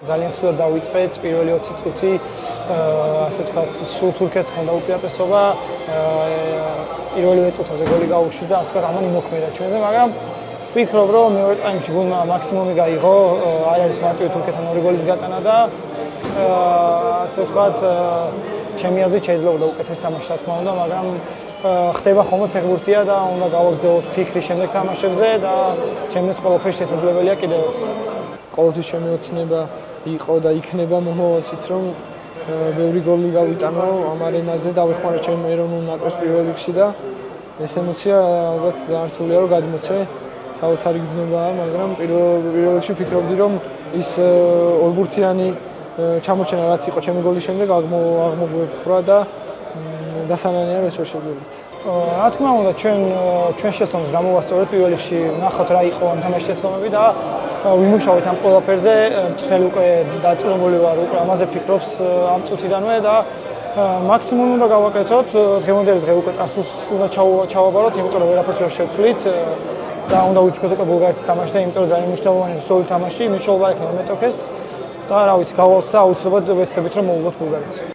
ძალიან სულად დავიწყეთ პირველი 20 წუთი, ასე ვთქვათ, სულ თურქეთს ჰქონდა უპირატესობა, პირველივე წუთებზე გოლი გაუშვი და ასე ვთქვათ, ამან იმოქმედა ჩვენზე, მაგრამ ვფიქრობ, რომ მეორე ტაიმში გუნდმა მაქსიმუმი გაიღო, არ არის მარტივი თურქეთთან 2 გოლის გატანა და ასე ვთქვათ, ჩემი აზრით შეიძლებოდა უკეთეს თამაში, რა თქმა უნდა, მაგრამ ხდება ხოლმე ფეხბურთია და უნდა გავაგრძელოთ ფიქრი შემდეგ თამაშებზე და ჩემთვის ყველაფერი შესაძლებელია კიდევ. ყოველთვის ჩემი ოცნება იყო და იქნება მომავალშიც, რომ ბევრი გოლი გავიტანო ამ არენაზე, დავეხმარო ჩემ ეროვნულ ნაკრებს პირველ რიგში და ეს ემოცია ალბათ რთულია რომ გადმოცე. საოცარი გრძნობაა, მაგრამ პირველ რიგში ვფიქრობდი, რომ ის ორბურთიანი ჩამოჩენა რაც იყო ჩემი გოლის შემდეგ აღმოგვეფხვრა და დასანანია რომ ეს ვერ შეგიძლიათ. რა თქმა უნდა, ჩვენ შეცდომებს გამოვასწორეთ პირველ რიგში, ნახოთ რა იყო ამ თამაშის შეცდომები და ვიმუშავეთ ამ ყველაფერზე. მთელი უკვე დაწუნებული ვარ, უკვე ამაზე ფიქრობს ამ წუთიდანვე და მაქსიმუმ უნდა გავაკეთოთ. დღევანდელი დღე უკვე წარსულს უნდა ჩავაბაროთ, იმიტომ რომ ვერაფერს ვერ შევცვლით და უნდა ვიფიქროთ უკვე ბულგარეთის თამაში და იმიტომ რომ ძალიან მნიშვნელოვანი ზოლის თამაში, მნიშვნელობა ექნება მეტოქეს და რა ვიცი, გავალთ და აუცილებლად ვეცდებით რომ მოვუღოთ ბულგარეთს.